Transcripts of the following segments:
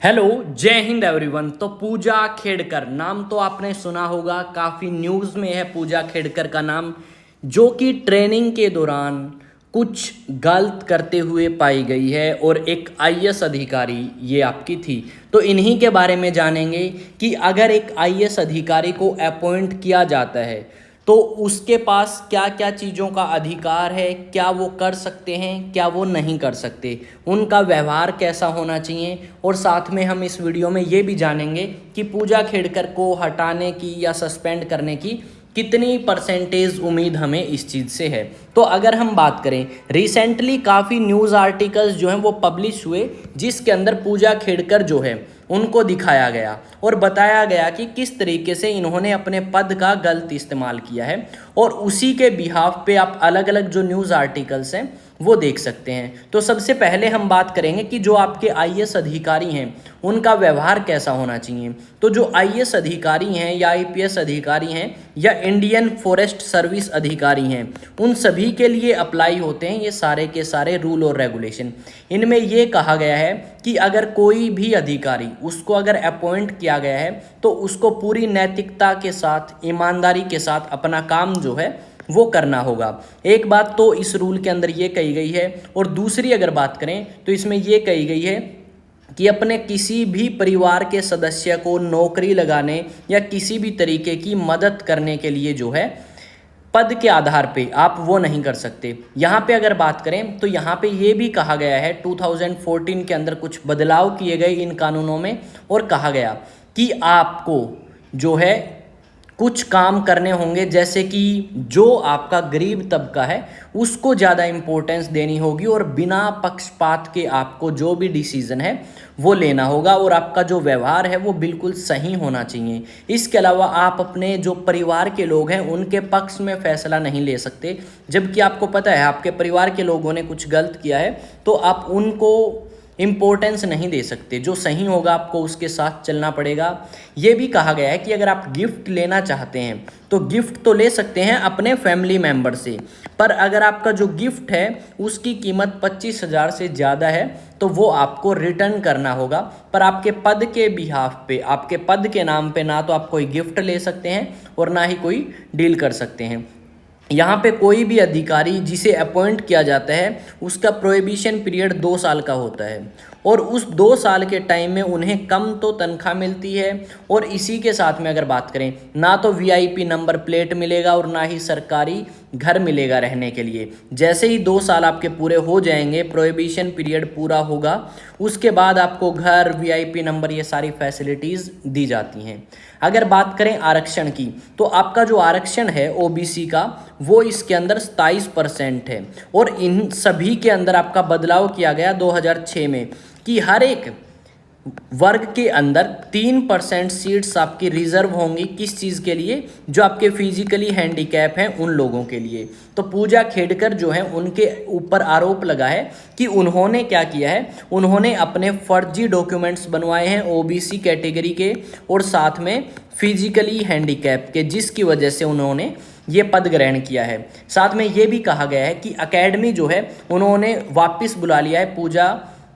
Hello, जय Hind everyone. तो पूजा खेड़कर नाम तो आपने सुना होगा, काफ़ी न्यूज़ में है पूजा खेड़कर का नाम, जो कि ट्रेनिंग के दौरान कुछ गलत करते हुए पाई गई है और एक आईएएस अधिकारी ये आपकी थी। तो इन्हीं के बारे में जानेंगे कि अगर एक आईएएस अधिकारी को अपॉइंट किया जाता है तो उसके पास क्या क्या चीज़ों का अधिकार है, क्या वो कर सकते हैं, क्या वो नहीं कर सकते, उनका व्यवहार कैसा होना चाहिए। और साथ में हम इस वीडियो में ये भी जानेंगे कि पूजा खेड़कर को हटाने की या सस्पेंड करने की कितनी परसेंटेज उम्मीद हमें इस चीज़ से है। तो अगर हम बात करें, रिसेंटली काफ़ी न्यूज़ आर्टिकल्स जो हैं वो पब्लिश हुए, जिसके अंदर पूजा खेड़कर जो है उनको दिखाया गया और बताया गया कि किस तरीके से इन्होंने अपने पद का गलत इस्तेमाल किया है। और उसी के बिहाफ पे आप अलग अलग जो न्यूज़ आर्टिकल्स हैं वो देख सकते हैं। तो सबसे पहले हम बात करेंगे कि जो आपके आईएएस अधिकारी हैं उनका व्यवहार कैसा होना चाहिए। तो जो आईएएस अधिकारी हैं या आईपीएस अधिकारी हैं या इंडियन फॉरेस्ट सर्विस अधिकारी हैं, उन सभी के लिए अप्लाई होते हैं ये सारे के सारे रूल और रेगुलेशन। इनमें ये कहा गया है कि अगर कोई भी अधिकारी उसको अगर अपॉइंट किया गया है तो उसको पूरी नैतिकता के साथ, ईमानदारी के साथ अपना काम जो है वो करना होगा। एक बात तो इस रूल के अंदर ये कही गई है। और दूसरी अगर बात करें तो इसमें ये कही गई है कि अपने किसी भी परिवार के सदस्य को नौकरी लगाने या किसी भी तरीके की मदद करने के लिए जो है पद के आधार पे आप वो नहीं कर सकते। यहाँ पे अगर बात करें तो यहाँ पे ये भी कहा गया है 2014 के अंदर कुछ बदलाव किए गए इन कानूनों में और कहा गया कि आपको जो है कुछ काम करने होंगे, जैसे कि जो आपका गरीब तबका है उसको ज़्यादा इम्पोर्टेंस देनी होगी और बिना पक्षपात के आपको जो भी डिसीज़न है वो लेना होगा और आपका जो व्यवहार है वो बिल्कुल सही होना चाहिए। इसके अलावा आप अपने जो परिवार के लोग हैं उनके पक्ष में फैसला नहीं ले सकते, जबकि आपको पता है आपके परिवार के लोगों ने कुछ गलत किया है तो आप उनको इम्पोर्टेंस नहीं दे सकते। जो सही होगा आपको उसके साथ चलना पड़ेगा। ये भी कहा गया है कि अगर आप गिफ्ट लेना चाहते हैं तो गिफ्ट तो ले सकते हैं अपने फैमिली मेम्बर से, पर अगर आपका जो गिफ्ट है उसकी कीमत 25,000 से ज़्यादा है तो वो आपको रिटर्न करना होगा। पर आपके पद के बिहाफ पे, आपके पद के नाम पे ना तो आप कोई गिफ्ट ले सकते हैं और ना ही कोई डील कर सकते हैं। यहाँ पे कोई भी अधिकारी जिसे अपॉइंट किया जाता है उसका प्रोहिबिशन पीरियड 2 साल का होता है और उस 2 साल के टाइम में उन्हें कम तो तनख्वाह मिलती है और इसी के साथ में अगर बात करें ना तो वीआईपी नंबर प्लेट मिलेगा और ना ही सरकारी घर मिलेगा रहने के लिए। जैसे ही 2 साल आपके पूरे हो जाएंगे, प्रोहिबिशन पीरियड पूरा होगा, उसके बाद आपको घर, वीआईपी नंबर, ये सारी फैसिलिटीज़ दी जाती हैं। अगर बात करें आरक्षण की तो आपका जो आरक्षण है ओबीसी का वो इसके अंदर 27% है और इन सभी के अंदर आपका बदलाव किया गया 2006 में कि हर एक वर्ग के अंदर 3% सीट्स आपकी रिजर्व होंगी। किस चीज़ के लिए? जो आपके फिजिकली हैंडीकैप हैं उन लोगों के लिए। तो पूजा खेड़कर जो है उनके ऊपर आरोप लगा है कि उन्होंने क्या किया है, उन्होंने अपने फर्जी डॉक्यूमेंट्स बनवाए हैं ओबीसी कैटेगरी के और साथ में फिजिकली हैंडीकैप के, जिसकी वजह से उन्होंने ये पद ग्रहण किया है। साथ में ये भी कहा गया है कि एकेडमी जो है उन्होंने वापस बुला लिया है पूजा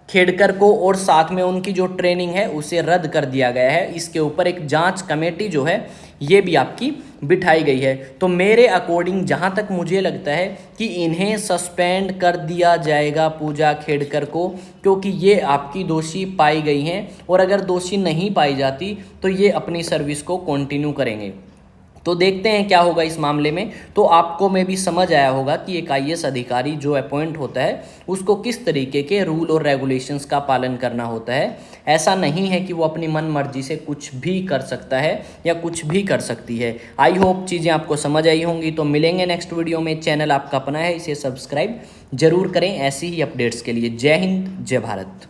खेड़कर को और साथ में उनकी जो ट्रेनिंग है उसे रद्द कर दिया गया है। इसके ऊपर एक जांच कमेटी जो है ये भी आपकी बिठाई गई है। तो मेरे अकॉर्डिंग जहां तक मुझे लगता है कि इन्हें सस्पेंड कर दिया जाएगा पूजा खेड़कर को, क्योंकि ये आपकी दोषी पाई गई हैं और अगर दोषी नहीं पाई जाती तो ये अपनी सर्विस को कंटिन्यू करेंगे। तो देखते हैं क्या होगा इस मामले में। तो आपको में भी समझ आया होगा कि एक आईएएस अधिकारी जो अपॉइंट होता है उसको किस तरीके के रूल और रेगुलेशंस का पालन करना होता है। ऐसा नहीं है कि वो अपनी मन मर्जी से कुछ भी कर सकता है या कुछ भी कर सकती है। आई होप चीज़ें आपको समझ आई होंगी। तो मिलेंगे नेक्स्ट वीडियो में। चैनल आपका अपना है, इसे सब्सक्राइब जरूर करें ऐसी ही अपडेट्स के लिए। जय हिंद, जय भारत।